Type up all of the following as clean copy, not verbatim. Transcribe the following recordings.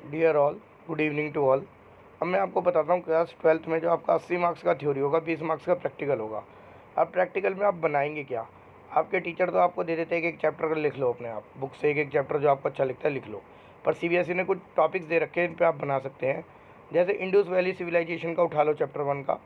Dear all, good evening to all. अब मैं आपको बताता हूँ क्लास 12th में जो आपका 80 मार्क्स का थ्योरी होगा, 20 मार्क्स का प्रैक्टिकल होगा। अब प्रैक्टिकल में आप बनाएंगे क्या? आपके टीचर तो आपको दे देते हैं कि एक चैप्टर का लिख लो, अपने आप बुक से एक चैप्टर जो आपको अच्छा लगता है लिख लो। पर सीबीएसई ने कुछ टॉपिक्स दे रखे हैं, इन पर आप बना सकते हैं। जैसे इंडस वैली सिविलाइजेशन का उठा लो, चैप्टर 1 का।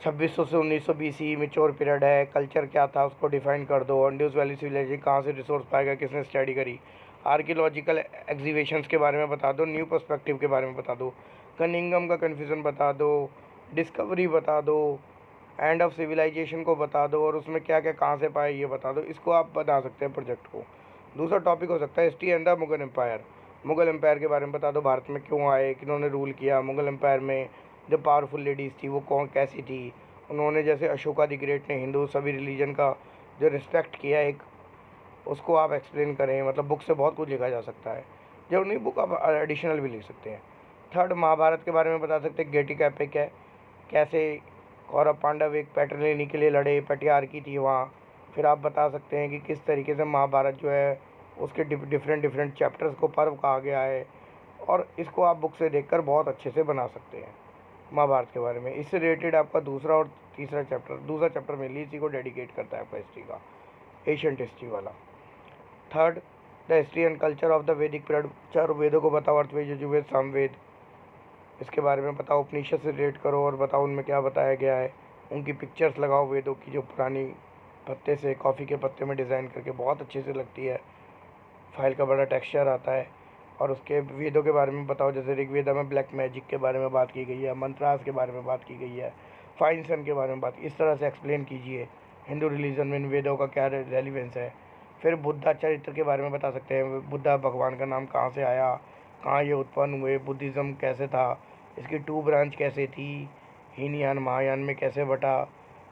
2600 से 1900 BC मिच्योर पीरियड है। कल्चर क्या था उसको डिफाइन कर दो। इंडस वैली सिविलाइजेशन कहाँ से रिसोर्स पाएगा, किसने स्टडी करी। आर्कियोलॉजिकल एग्जीबिशंस के बारे में बता दो। न्यू पर्सपेक्टिव के बारे में बता दो। कनिंगम का कन्फ्यूज़न बता दो। डिस्कवरी बता दो। एंड ऑफ सिविलाइजेशन को बता दो, और उसमें क्या क्या कहाँ से पाए ये बता दो। इसको आप बता सकते हैं प्रोजेक्ट को। दूसरा टॉपिक हो सकता है history and the Mughal empire. Mughal empire के बारे में बता दो, भारत में क्यों आए, किन्होंने रूल किया मुगल एम्पायर में। जो पावरफुल लेडीज़ थी वो कौन कैसी थी, उन्होंने जैसे अशोका द ग्रेट ने हिंदू सभी रिलीजन का जो रिस्पेक्ट किया एक, उसको आप एक्सप्लेन करें। मतलब बुक से बहुत कुछ लिखा जा सकता है। जब नहीं बुक आप एडिशनल भी लिख सकते हैं। थर्ड, महाभारत के बारे में बता सकते हैं। गेटिक एपिक है, कैसे कौरव पांडव एक पैटर्न के लिए लड़े, पटियार की थी वहाँ। फिर आप बता सकते हैं कि किस तरीके से महाभारत जो है उसके डिफरेंट डिफरेंट चैप्टर्स को पर्व कहा गया है। और इसको आप बुक से देखकर बहुत अच्छे से बना सकते हैं महाभारत के बारे में। इससे रिलेटेड आपका दूसरा और तीसरा चैप्टर, दूसरा चैप्टर मेनली इसी को डेडिकेट करता है आपका हिस्ट्री का, एशियंट हिस्ट्री वाला। Third, the history and culture of the वैदिक पीरियड। चारों वेदों को बताओ, अर्थवेद, यजुर्वेद, सामवेद, इसके बारे में बताओ। उपनिषद से रिलेट करो और बताओ उनमें क्या बताया गया है। उनकी पिक्चर्स लगाओ वेदों की, जो पुरानी पत्ते से, कॉफ़ी के पत्ते में डिज़ाइन करके बहुत अच्छे से लगती है। फाइल का बड़ा टेक्सचर आता है। और उसके वेदों के बारे में बताओ, जैसे ऋग्वेदा में ब्लैक मैजिक के बारे में बात की गई है, मंत्रास के बारे में बात की गई है, फाइन सन के बारे में बात, इस तरह से एक्सप्लेन कीजिए हिंदू रिलीजन में इन वेदों का क्या रेलिवेंस है। फिर बुद्धा चरित्र के बारे में बता सकते हैं। बुद्धा भगवान का नाम कहाँ से आया, कहाँ ये उत्पन्न हुए, बुद्धिज़्म कैसे था, इसकी 2 ब्रांच कैसे थी, हीनयान महायान में कैसे बटा,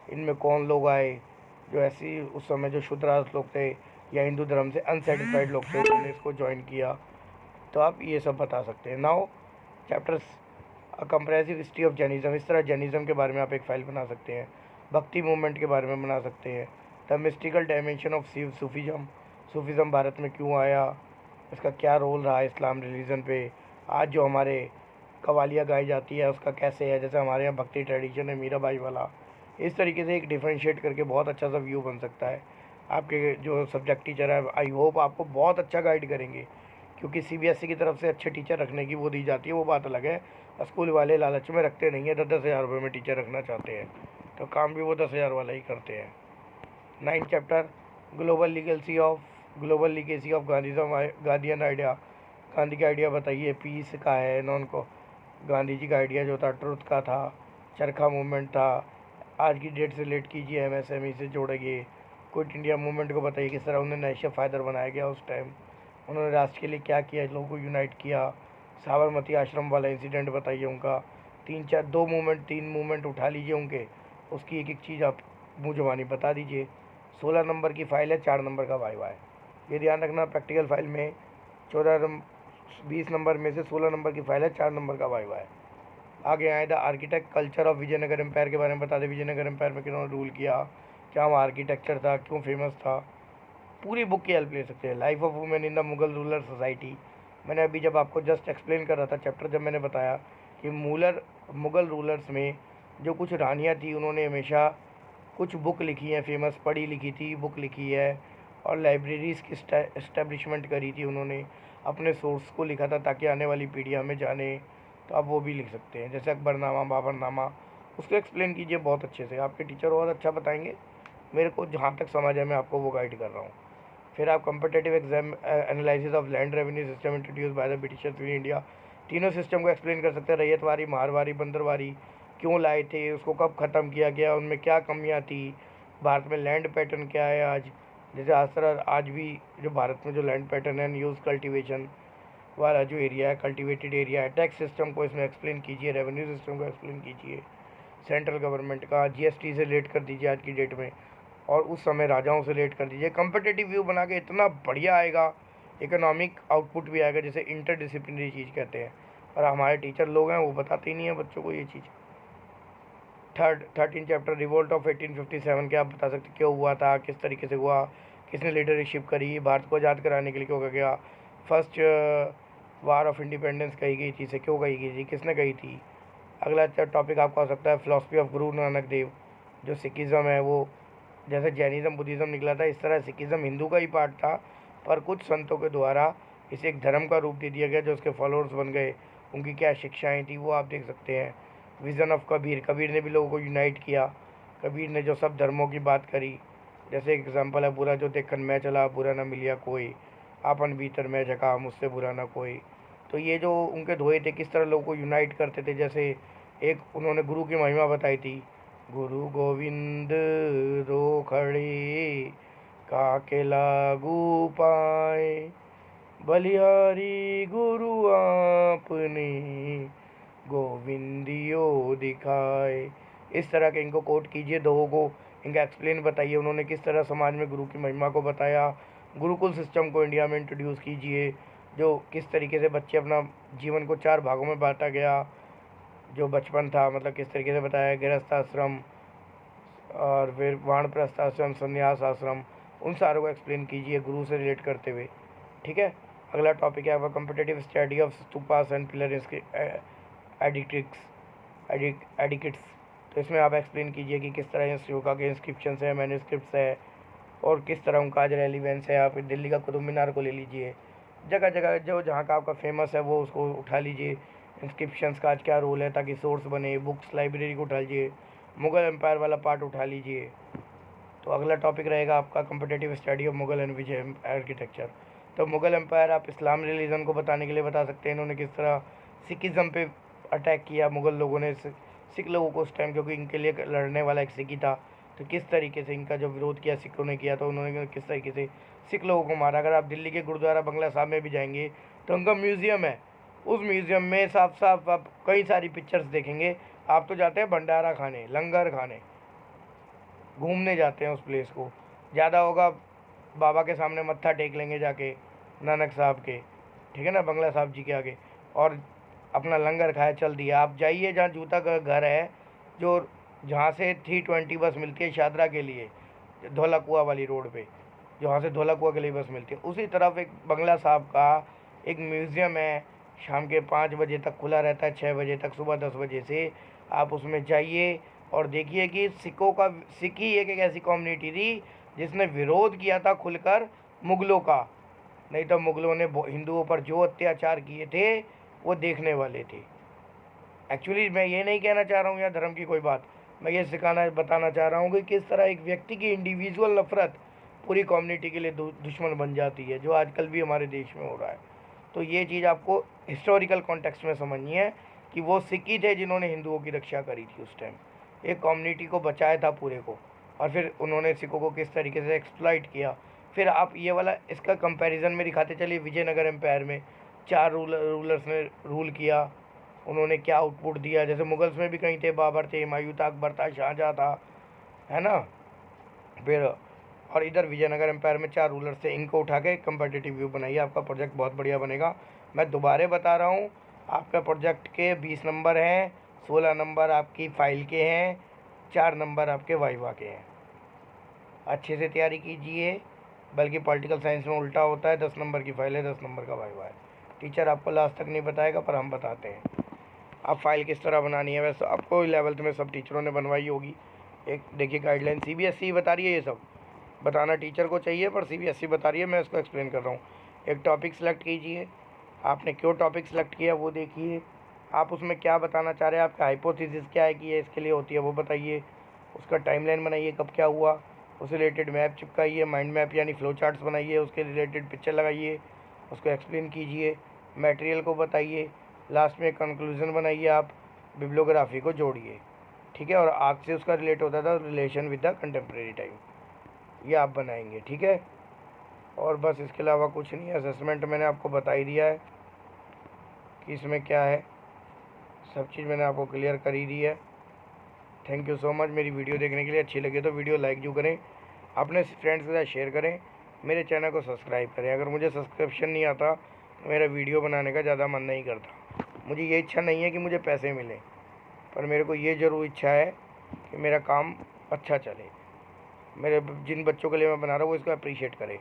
इनमें कौन लोग आए जो ऐसी उस समय जो शूद्रास लोग थे या हिंदू धर्म से अनसेटिस्फाइड लोग थे, उन्होंने इसको ज्वाइन किया। तो आप ये सब बता सकते हैं। Now chapters, a compressive history of Jainism, इस तरह जैनिज़्म के बारे में आप एक फ़ाइल बना सकते हैं। भक्ति मूवमेंट के बारे में बना सकते हैं। The mystical dimension of Sufism, Sufism Bharat में क्यों आया, इसका क्या रोल रहा है इस्लाम रिलीजन पे। आज जो हमारे कवालियाँ गाई जाती है उसका कैसे है, जैसे हमारे यहाँ भक्ति ट्रेडिशन है मीराबाई वाला। इस तरीके से एक डिफ्रेंशिएट करके बहुत अच्छा सा व्यू बन सकता है। आपके जो सब्जेक्ट टीचर है, आई होप आपको बहुत अच्छा गाइड करेंगे, क्योंकि सीबीएसई की तरफ से अच्छे टीचर रखने की वो दी जाती है, वो बात अलग है। स्कूल वाले लालच में रखते नहीं है, 10-10 हज़ार रुपये में टीचर रखना चाहते हैं, तो काम भी वो 10 हज़ार वाला ही करते हैं। 9th chapter, global legacy of Gandhism, Gandhian idea. Gandhi का आइडिया बताइए, पीस का है नॉन को। गांधी जी का आइडिया जो था ट्रुथ का था, चरखा मूवमेंट था। आज की डेट से रिलेट कीजिए, एमएसएमई से जोड़िए। क्विट इंडिया मूवमेंट को बताइए किस तरह उन्हें नेशनल फायदर बनाया गया उस टाइम, उन्होंने राष्ट्र के लिए क्या किया, लोगों को यूनाइट किया। साबरमती आश्रम वाला इंसिडेंट बताइए उनका। 3 मूवमेंट उठा लीजिए उनके, उसकी एक एक चीज़ आप मुँह ज़बानी बता दीजिए। 16 नंबर की फ़ाइल है, 4 नंबर का वाइवा है। ये ध्यान रखना, प्रैक्टिकल फ़ाइल में 20 नंबर में से 16 नंबर की फ़ाइल है, 4 नंबर का वाइवा है। आगे आए the architect culture of Vijayanagar empire के बारे में बता दें। विजयनगर एम्पायर में किन्होंने रूल किया, क्या वहाँ आर्किटेक्चर था, क्यों फेमस था। पूरी बुक की हेल्प ले सकते हैं। Life of women in the Mughal ruler society, मैंने अभी जब आपको जस्ट एक्सप्लेन कर रहा था चैप्टर, जब मैंने बताया कि मुगल रूलर्स में जो कुछ रानियाँ थी, उन्होंने हमेशा कुछ बुक लिखी है, फेमस पढ़ी लिखी थी, बुक लिखी है, और लाइब्रेरीज़ की इस्टेब्लिशमेंट करी थी उन्होंने, अपने सोर्स को लिखा था ताकि आने वाली पीढ़ी हमें जाने। तो आप वो भी लिख सकते हैं, जैसे अकबरनामा, बाबरनामा, उसको एक्सप्लेन कीजिए बहुत अच्छे से, आपके टीचर बहुत अच्छा बताएंगे। मेरे को जहाँ तक समझ है मैं आपको वो गाइड कर रहा हूँ। फिर आप competitive exam analysis of land revenue system introduce by the Britishers in India, तीनों सिस्टम को एक्सप्लेन कर सकते हैं। रैयतवारी, मारवाड़ी, बंदरवारी क्यों लाए थे, उसको कब ख़त्म किया गया, उनमें क्या कमियां थी, भारत में लैंड पैटर्न क्या है आज। जैसे आज भी जो भारत में जो लैंड पैटर्न है, यूज़ कल्टिवेशन वाला जो एरिया है, कल्टिवेटेड एरिया है। टैक्स सिस्टम को इसमें एक्सप्लेन कीजिए, रेवेन्यू सिस्टम को एक्सप्लेन कीजिए, सेंट्रल गवर्नमेंट का जीएसटी से रिलेट कर दीजिए आज की डेट में, और उस समय राजाओं से रिलेट कर दीजिए। कंपटेटिव व्यू बना के इतना बढ़िया आएगा, इकोनॉमिक आउटपुट भी आएगा, जैसे इंटरडिसिप्लिनरी चीज़ कहते हैं। और हमारे टीचर लोग हैं वो बताते ही नहीं हैं बच्चों को ये चीज़। 13 चैप्टर, रिवोल्ट ऑफ 1857 के आप बता सकते क्यों हुआ था, किस तरीके से हुआ, किसने लीडरशिप करी, भारत को आज़ाद कराने के लिए क्यों गया। फर्स्ट वार ऑफ इंडिपेंडेंस कही गई थी, इसे क्यों कही गई थी, किसने कही थी। अगला टॉपिक आपका हो सकता है फिलॉसफी ऑफ गुरु नानक देव। जो सिखिज़्म है वो जैसे जैनिज़्म बुद्धिज़्म निकला था, इस तरह सिखिज़्म हिंदू का ही पार्ट था, पर कुछ संतों के द्वारा इसे एक धर्म का रूप दे दिया गया जो उसके फॉलोअर्स बन गए। उनकी क्या शिक्षाएं थी वो आप देख सकते हैं। विज़न ऑफ कबीर, कबीर ने भी लोगों को यूनाइट किया। कबीर ने जो सब धर्मों की बात करी, जैसे एग्जाम्पल है बुरा जो देखकर मैं चला, बुरा न मिलिया कोई, आपन भीतर मैं झका, मुझसे बुरा ना कोई। तो ये जो उनके धोए थे किस तरह लोगों को यूनाइट करते थे। जैसे एक उन्होंने गुरु की महिमा बताई थी, गुरु गोविंद रो खड़े काके लागू पाए, बलिहारी गुरु आपने गोविंदियो दिखाए। इस तरह के इनको कोट कीजिए, दोहों को इनका एक्सप्लेन बताइए, उन्होंने किस तरह समाज में गुरु की महिमा को बताया। गुरुकुल सिस्टम को इंडिया में इंट्रोड्यूस कीजिए, जो किस तरीके से बच्चे अपना जीवन को 4 भागों में बांटा गया। जो बचपन था मतलब किस तरीके से बताया, गृहस्थ आश्रम और फिर वानप्रस्थ आश्रम, संन्यास आश्रम, उन सारों को एक्सप्लेन कीजिए गुरु से रिलेट करते हुए। ठीक है। अगला टॉपिक है आपका competitive study of stupas and pillar addicts. तो इसमें आप एक्सप्लेन कीजिए कि किस तरह स्तूपा के इंस्क्रिप्शन है, मैन्यूस्क्रिप्ट्स है, और किस तरह उनका आज रेलिवेंस है। आप दिल्ली का कुतुब मीनार को ले लीजिए, जगह जगह जो जहाँ का आपका फेमस है वो उसको उठा लीजिए। इंस्क्रिप्शंस का आज क्या रोल है ताकि सोर्स बने। बुक्स लाइब्रेरी को उठा लीजिए, मुग़ल एम्पायर वाला पार्ट उठा लीजिए। तो अगला टॉपिक रहेगा आपका competitive study of Mughal and Vijay architecture. तो मुग़ल एम्पायर आप इस्लाम रिलीजन को बताने के लिए बता सकते हैं, इन्होंने किस तरह सिखिज़म पे अटैक किया मुग़ल लोगों ने सिख लोगों को उस टाइम, क्योंकि इनके लिए लड़ने वाला एक सिख ही था। तो किस तरीके से इनका जो विरोध किया सिखों ने किया, तो उन्होंने किस तरीके से सिख लोगों को मारा। अगर आप दिल्ली के गुरुद्वारा बंगला साहब में भी जाएंगे तो उनका म्यूज़ियम है, उस म्यूज़ियम में साफ साफ आप कई सारी पिक्चर्स देखेंगे। आप तो जाते हैं भंडारा खाने, लंगर खाने, घूमने जाते हैं उस प्लेस को, ज़्यादा होगा बाबा के सामने मत्था टेक लेंगे जाके नानक साहब के, ठीक है ना, बंगला साहब जी के आगे, और अपना लंगर खाया चल दिया। आप जाइए जहाँ जूता का घर है, जो जहाँ से 320 बस मिलती है शादरा के लिए, धौला कुआं वाली रोड पे, जहाँ से धौला कुआं के लिए बस मिलती है, उसी तरफ एक बंगला साहब का एक म्यूज़ियम है। शाम के 5 बजे तक खुला रहता है, 6 बजे तक, सुबह 10 बजे से। आप उसमें जाइए और देखिए कि सिक्की एक ऐसी कम्युनिटी थी जिसने विरोध किया था खुलकर मुग़लों का। नहीं तो मुग़लों ने हिंदुओं पर जो अत्याचार किए थे वो देखने वाले थे। एक्चुअली मैं ये नहीं कहना चाह रहा हूँ या धर्म की कोई बात, मैं ये बताना चाह रहा हूँ कि किस तरह एक व्यक्ति की इंडिविजुअल नफ़रत पूरी कम्युनिटी के लिए दुश्मन बन जाती है, जो आजकल भी हमारे देश में हो रहा है। तो ये चीज़ आपको हिस्टोरिकल कॉन्टेक्स्ट में समझनी है कि वो सिख ही थे जिन्होंने हिंदुओं की रक्षा करी थी उस टाइम, एक कम्युनिटी को बचाया था पूरे को, और फिर उन्होंने सिखों को किस तरीके से एक्सप्लॉइट किया। फिर आप ये वाला इसका कंपैरिजन में दिखाते चलिए, विजयनगर एम्पायर में 4 रूलर्स ने रूल किया, उन्होंने क्या आउटपुट दिया। जैसे मुगल्स में भी कहीं थे, बाबर थे, हुमायूं था, अकबर था, शाहजहाँ था, है ना। फिर और इधर विजयनगर एम्पायर में 4 रूलर्स थे, इनको उठा के कंपेटिटिव व्यू बनाइए, आपका प्रोजेक्ट बहुत बढ़िया बनेगा। मैं दोबारा बता रहा हूँ, आपका प्रोजेक्ट के 20 नंबर हैं, 16 नंबर आपकी फ़ाइल के हैं, 4 नंबर आपके वाइवा के हैं। अच्छे से तैयारी कीजिए, बल्कि पॉलिटिकल साइंस में उल्टा होता है, 10 नंबर की फ़ाइल है, 10 नंबर का वाइवा है। टीचर आपको लास्ट तक नहीं बताएगा पर हम बताते हैं। आप फ़ाइल किस तरह बनानी है, वैसे आपको 11th में सब टीचरों ने बनवाई होगी। एक देखिए गाइडलाइन CBSE बता रही है, ये सब बताना टीचर को चाहिए पर CBSE बता रही है, मैं इसको एक्सप्लेन कर रहा हूँ। एक टॉपिक सेलेक्ट कीजिए, आपने क्यों टॉपिक सेलेक्ट किया वो देखिए, आप उसमें क्या बताना चाह रहे हैं, आपका हाइपोथेसिस क्या है कि ये इसके लिए होती है वो बताइए, उसका टाइमलाइन बनाइए कब क्या हुआ, उससे रिलेटेड मैप चिपकाइए, माइंड मैप यानी फ्लो चार्ट्स बनाइए, उसके रिलेटेड पिक्चर लगाइए, उसको एक्सप्लेन कीजिए, मटेरियल को बताइए, लास्ट में कंक्लूजन बनाइए, आप बिब्लियोग्राफी को जोड़िए, ठीक है। और आज से उसका रिलेट होता था relation with the contemporary time, ये आप बनाएंगे, ठीक है। और बस इसके अलावा कुछ नहीं है। असेसमेंट मैंने आपको बता ही दिया है कि इसमें क्या है, सब चीज़ मैंने आपको क्लियर कर ही दी है। थैंक यू सो मच मेरी वीडियो देखने के लिए। अच्छी लगे तो वीडियो लाइक जो करें, अपने फ्रेंड्स के साथ शेयर करें, मेरे चैनल को सब्सक्राइब करें। अगर मुझे सब्सक्रिप्शन नहीं आता तो मेरा वीडियो बनाने का ज़्यादा मन नहीं करता। मुझे ये इच्छा नहीं है कि मुझे पैसे मिलें, पर मेरे को ये ज़रूर इच्छा है कि मेरा काम अच्छा चले, मेरे जिन बच्चों के लिए मैं बना रहा हूँ वो इसको अप्रिशिएट करें।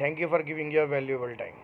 Thank you for giving your valuable time.